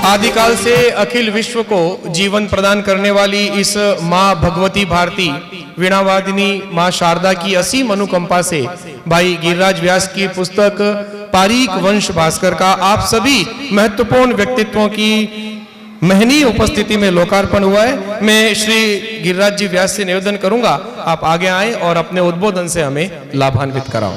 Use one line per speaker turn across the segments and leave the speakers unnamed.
आदिकाल से अखिल विश्व को जीवन प्रदान करने वाली इस माँ भगवती भारती वीणावादिनी माँ शारदा की असीम अनुकंपा से भाई गिरिराज व्यास की पुस्तक पारीक वंश भास्कर का आप सभी महत्वपूर्ण व्यक्तित्वों की महनीय उपस्थिति में लोकार्पण हुआ है। मैं श्री गिरिराज जी व्यास से निवेदन करूंगा, आप आगे आए और अपने उद्बोधन से हमें लाभान्वित कराओ।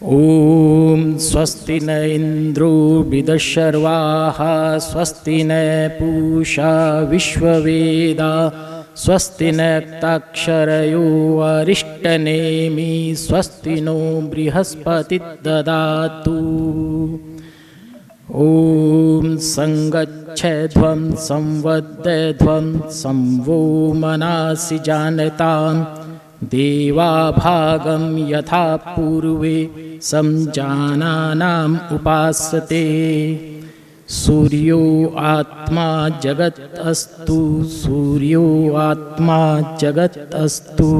ओम स्वस्ति न इंद्रो विदशर्वाः स्वस्ति न पूषा विश्ववेदा स्वस्ति नक्ताक्षरयो अरिष्टनेमि स्वस्ति नो बृहस्पति ददातु। ओम संगच्छध्वं संवद्ध्वं संवो मनासि जानताम् देवा भागं यथा पूर्वे संजानानाम् उपासते। सूर्यो आत्मा जगत् अस्तु सूर्यो आत्मा जगत् अस्तु।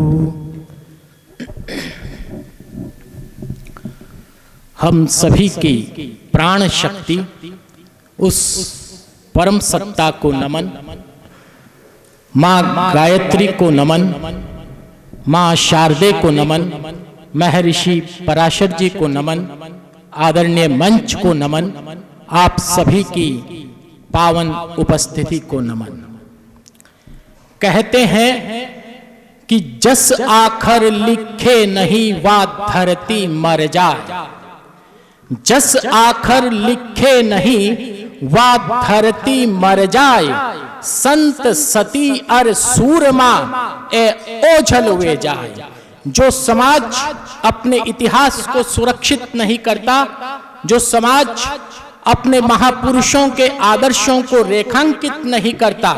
हम सभी की प्राण शक्ति उस परम सत्ता को नमन, माँ गायत्री को नमन, माँ शारदे को नमन, महर्षि पराशर जी को नमन, आदरणीय मंच को नमन, आप सभी की पावन उपस्थिति को नमन। कहते हैं कि जस आखर लिखे नहीं वा धरती मर जाए, जस आखर लिखे नहीं वा धरती मर जाए, संत सती अर सूरमा ए ओझल हुए जाए। जो समाज अपने इतिहास को सुरक्षित नहीं करता, जो समाज अपने महापुरुषों के आदर्शों को रेखांकित नहीं करता,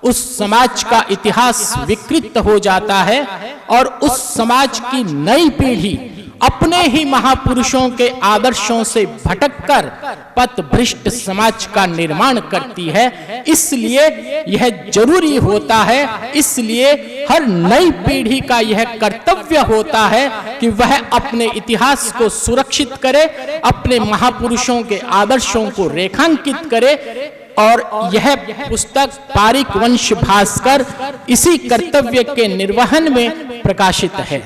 उस समाज का इतिहास विकृत हो जाता है और उस समाज की नई पीढ़ी अपने ही महापुरुषों के आदर्शों से भटककर पथभ्रष्ट समाज का निर्माण करती है। इसलिए यह जरूरी होता है, इसलिए हर नई पीढ़ी का यह कर्तव्य होता है कि वह अपने इतिहास को सुरक्षित करे, अपने महापुरुषों के आदर्शों को रेखांकित करे। और यह पुस्तक पारीक वंश भास्कर इसी कर्तव्य के निर्वहन में प्रकाशित है।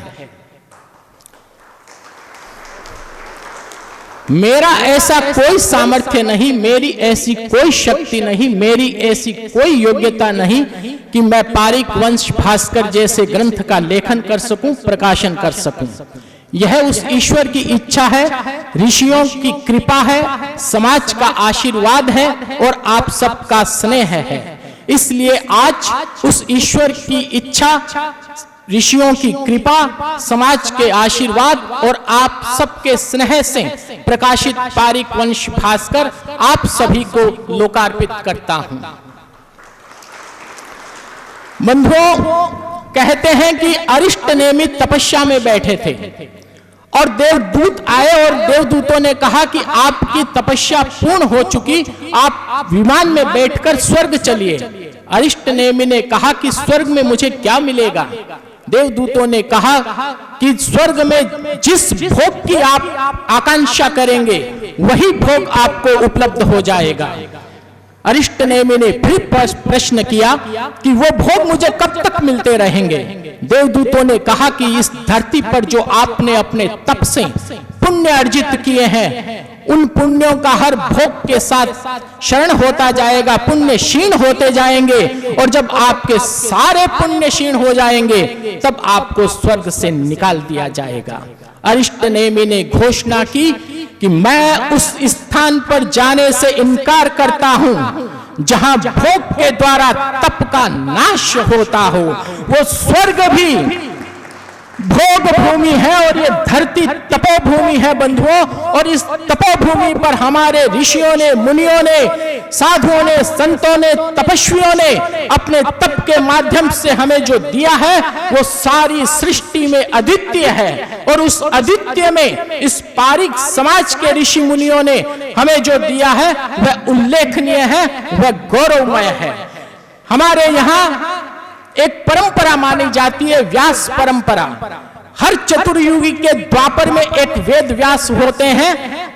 मेरा ऐसा कोई सामर्थ्य नहीं, मेरी ऐसी कोई शक्ति नहीं, मेरी ऐसी कोई योग्यता नहीं कि मैं पारीक वंश भास्कर जैसे ग्रंथ का लेखन कर सकूं, प्रकाशन कर सकूं। यह उस ईश्वर की इच्छा है, ऋषियों की कृपा है, समाज का आशीर्वाद है और आप सबका स्नेह है। इसलिए आज उस ईश्वर की इच्छा, ऋषियों की कृपा, समाज के आशीर्वाद और आप सबके स्नेह से प्रकाशित पारीक वंश भास्कर आप सभी को लोकार्पित करता हूं। बंधुओं, कहते हैं कि अरिष्ट नेमि तपस्या में बैठे थे और देवदूत आए और देवदूतों ने कहा कि आपकी तपस्या पूर्ण हो चुकी, आप विमान में बैठकर स्वर्ग चलिए। अरिष्ट नेमि ने कहा कि स्वर्ग में मुझे क्या मिलेगा? देवदूतों ने कहा कि स्वर्ग में जिस भोग की आप आकांक्षा करेंगे वही भोग आपको उपलब्ध हो जाएगा। अरिष्ट नेमि ने फिर प्रश्न किया कि वो भोग मुझे कब तक मिलते रहेंगे? देवदूतों ने कहा कि इस धरती पर जो आपने अपने तप से पुण्य अर्जित किए हैं, उन पुण्यों का हर भोग के साथ क्षरण होता जाएगा, पुण्य क्षीण होते जाएंगे और जब आपके सारे पुण्य क्षीण हो जाएंगे तब आपको स्वर्ग से निकाल दिया जाएगा। अरिष्ट नेमि ने घोषणा की कि मैं उस स्थान पर जाने से इनकार करता हूं जहां भोग के द्वारा तप का नाश होता हो। वो स्वर्ग भी भोग भूमि है और ये धरती तपोभूमि है बंधुओं। और इस तपोभूमि पर हमारे ऋषियों ने, मुनियों ने, साधुओं ने, संतों ने, तपस्वियों ने अपने तप के माध्यम से हमें जो दिया है वो सारी सृष्टि में अद्वितीय है। और उस अद्वितीय में इस पारीक समाज के ऋषि मुनियों ने हमें जो दिया है वह उल्लेखनीय है, वह गौरवमय है। हमारे यहाँ एक परंपरा मानी जाती है, व्यास परंपरा। हर चतुर्युगी के द्वापर में एक वेद व्यास होते हैं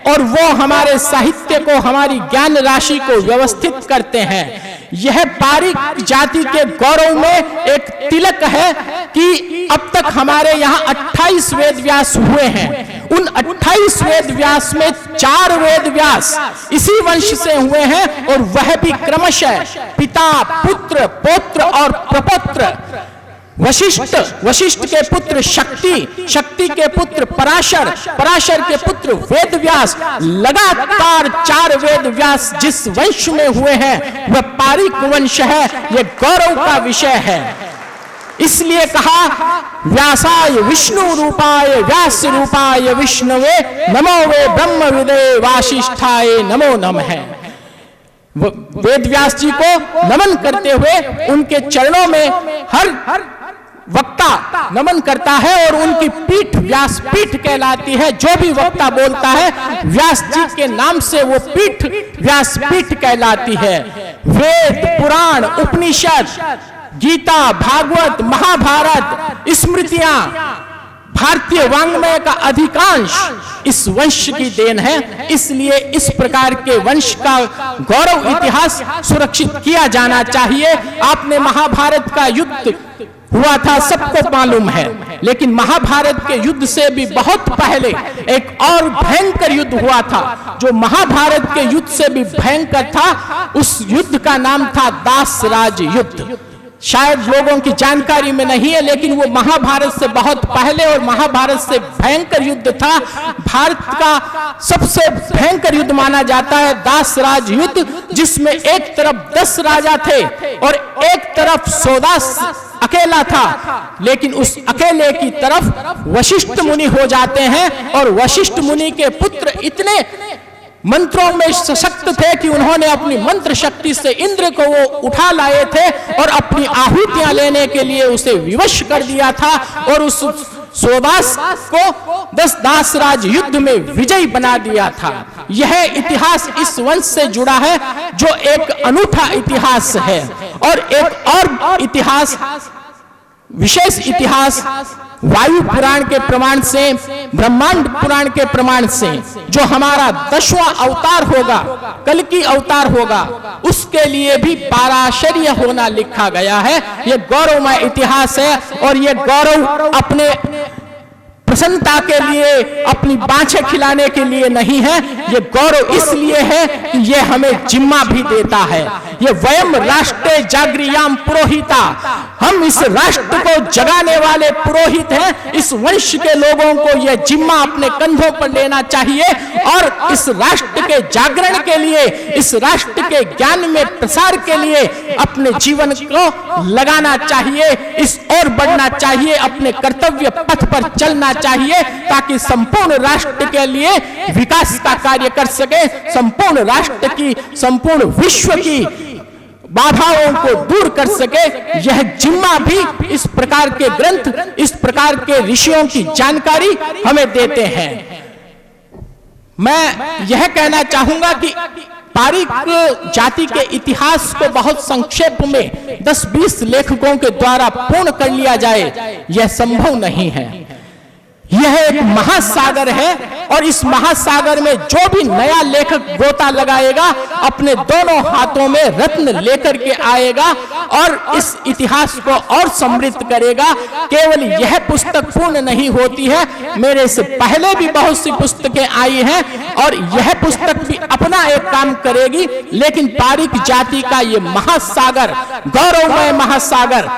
और वो हमारे साहित्य को, हमारी ज्ञान राशि को व्यवस्थित करते हैं। यह पारिक जाति के गौरव में एक तिलक है कि अब तक हमारे यहाँ 28 वेद व्यास हुए हैं। उन 28 वेद व्यास में 4 वेद व्यास इसी वंश से हुए हैं और वह भी क्रमशः पिता, पुत्र, पौत्र और प्रपौत्र। वशिष्ठ के पुत्र शक्ति, शक्ति के पुत्र पराशर, पराशर के पुत्र वेद व्यास, लगातार 4 वेद व्यास जिस वंश में हुए हैं वह पारिक वंश है। यह गौरव का विषय है। इसलिए कहा व्यासाय विष्णु रूपाय व्यास रूपाय विष्णवे नमो वे ब्रह्म विदे वासिष्ठाय नमो नमः। वेद व्यास जी को नमन करते हुए उनके चरणों में हर वक्ता नमन करता है और उनकी पीठ व्यास पीठ कहलाती है। जो भी वक्ता बोलता है व्यास जी के नाम से वो पीठ व्यास पीठ कहलाती है। वेद, पुराण, उपनिषद, गीता, भागवत, महाभारत, स्मृतियां, भारतीय वांग्मय का अधिकांश इस वंश की देन है। इसलिए इस प्रकार के वंश का गौरव इतिहास सुरक्षित किया जाना चाहिए। आपने महाभारत का युद्ध हुआ था, सबको मालूम है, लेकिन महाभारत के युद्ध से भी बहुत पहले एक और भयंकर युद्ध हुआ था जो महाभारत के युद्ध से भी भयंकर था। उस युद्ध का नाम था दासराज युद्ध। शायद लोगों की जानकारी में नहीं है, लेकिन वो महाभारत से बहुत पहले और महाभारत से भयंकर युद्ध था। भारत का सबसे भयंकर युद्ध माना जाता है दासराज युद्ध, जिसमें एक तरफ 10 राजा थे और एक तरफ सौदास अकेला था। लेकिन उस अकेले की तरफ वशिष्ठ मुनि हो जाते हैं और वशिष्ठ मुनि के पुत्र इतने मंत्रों में सशक्त थे कि उन्होंने अपनी मंत्र शक्ति से इंद्र को वो उठा लाए थे और अपनी आहुतियां लेने के लिए उसे विवश कर दिया था और उस सौदास को 10 दासराज युद्ध में विजयी बना दिया था। यह इतिहास इस वंश से जुड़ा है जो एक अनूठा इतिहास है। और एक और इतिहास, विशेष इतिहास वायु पुराण के प्रमाण से, ब्रह्मांड पुराण के प्रमाण से, जो हमारा 10वां अवतार होगा, कल की अवतार होगा, उसके लिए भी पाराशर्य होना लिखा गया है। यह गौरवमय इतिहास है और यह गौरव अपने प्रसन्नता के लिए, अपनी बाँछें खिलाने के लिए नहीं है। यह गौरव इसलिए है कि यह हमें जिम्मा भी देता है। ये वयम राष्ट्रे जागृयाम पुरोहिता, हम इस राष्ट्र को जगाने वाले पुरोहित हैं। इस वंश के लोगों को यह जिम्मा अपने कंधों पर लेना चाहिए और इस राष्ट्र के जागरण के लिए, इस राष्ट्र के ज्ञान में प्रसार के लिए अपने जीवन को लगाना चाहिए, इस ओर बढ़ना चाहिए, अपने कर्तव्य पथ पर चलना चाहिए ताकि संपूर्ण राष्ट्र के लिए विकास का कार्य कर सके, संपूर्ण राष्ट्र की, संपूर्ण विश्व की बाधाओं को दूर कर सके। यह जिम्मा भी इस प्रकार के ग्रंथ, इस प्रकार के ऋषियों की जानकारी हमें देते हैं। मैं यह कहना चाहूंगा कि पारिक जाति के इतिहास को बहुत संक्षेप में 10-20 लेखकों के द्वारा पूर्ण कर लिया जाए, यह संभव नहीं है। यह एक महासागर है और इस महासागर में जो भी नया लेखक गोता लगाएगा अपने दोनों हाथों में रत्न लेकर के आएगा और इस इतिहास को और समृद्ध करेगा। केवल यह पुस्तक पूर्ण नहीं होती है, मेरे से पहले भी बहुत सी पुस्तकें आई हैं और यह पुस्तक भी अपना एक काम करेगी। लेकिन पारिक जाति का ये महासागर, गौरवमय महासागर,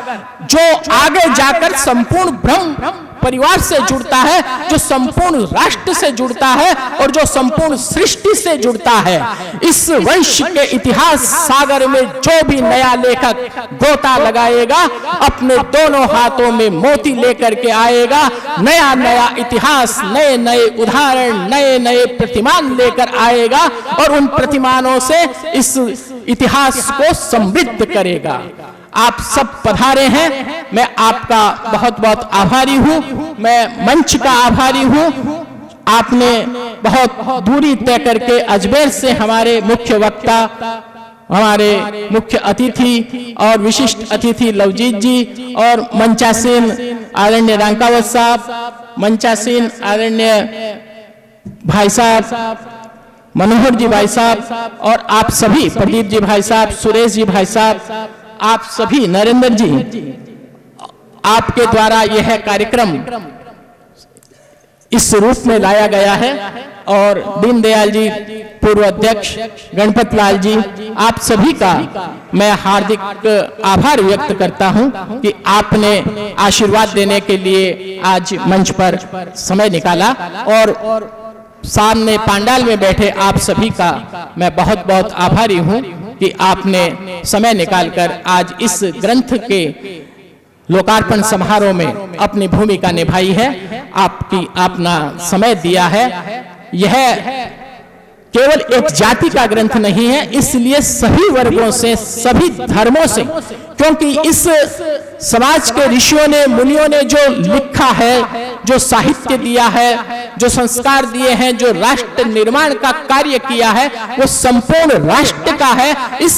जो आगे जाकर संपूर्ण ब्रह्म परिवार से जुड़ता है, जो संपूर्ण राष्ट्र से जुड़ता है और जो संपूर्ण सृष्टि से जुड़ता है, इस वंश के इतिहास सागर में जो भी नया लेखक गोता लगाएगा अपने दोनों हाथों में मोती लेकर के आएगा। नया नया इतिहास, नए नए उदाहरण, नए नए प्रतिमान लेकर आएगा और उन प्रतिमानों से इस इतिहास को समृद्ध करेगा। आप सब पधारे हैं, मैं आपका बहुत बहुत आभारी हूँ, मैं मंच का आभारी हूँ। आपने बहुत दूरी तय करके अजमेर से हमारे मुख्य वक्ता, हमारे मुख्य अतिथि और विशिष्ट अतिथि लवजीत जी और मंचासीन आदरणीय रांकावत साहब, मंचासीन आदरणीय भाई साहब, मनोहर जी भाई साहब, और आप सभी प्रदीप जी भाई साहब, सुरेश जी भाई साहब, आप सभी, नरेंद्र जी, आपके द्वारा यह कार्यक्रम इस रूप में लाया गया है। और दीनदयाल जी पूर्व अध्यक्ष, गणपत लाल जी, आप सभी का मैं हार्दिक आभार व्यक्त करता हूं कि आपने आशीर्वाद देने के लिए आज मंच पर समय निकाला। और सामने पंडाल में बैठे आप सभी का मैं बहुत बहुत आभारी हूं कि आपने समय निकालकर आज इस ग्रंथ के लोकार्पण समारोह में अपनी भूमिका निभाई है, आपकी अपना समय दिया है। यह केवल एक जाति का ग्रंथ नहीं है, इसलिए सभी वर्गों से, सभी धर्मों से, क्योंकि इस समाज के ऋषियों ने, मुनियों ने जो लिखा है, जो साहित्य दिया है, जो संस्कार दिए हैं, जो राष्ट्र निर्माण का कार्य किया है, वो संपूर्ण राष्ट्र का है। इस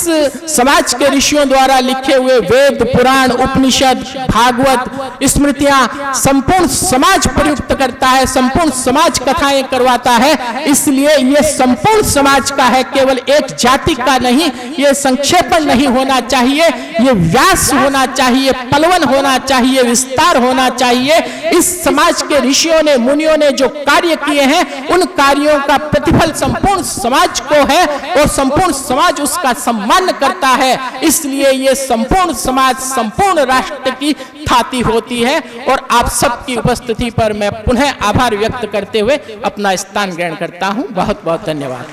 समाज के ऋषियों द्वारा लिखे हुए वेद, पुराण, उपनिषद, भागवत, स्मृतियां संपूर्ण समाज प्रयुक्त करता है, संपूर्ण समाज कथाएं करवाता है। इसलिए ये संपूर्ण समाज का है, केवल एक जाति का नहीं। ये संक्षेपण नहीं होना चाहिए, ये व्यास होना चाहिए, पलवन होना चाहिए, विस्तार होना चाहिए। इस समाज के ऋषियों ने, मुनियों ने जो कार्य किए हैं, उन कार्यों का प्रतिफल संपूर्ण समाज को है और संपूर्ण समाज उसका सम्मान करता है। इसलिए ये संपूर्ण समाज, संपूर्ण राष्ट्र की थाती होती है। और आप सबकी उपस्थिति पर मैं पुनः आभार व्यक्त करते हुए अपना स्थान ग्रहण करता हूं। बहुत बहुत धन्यवाद।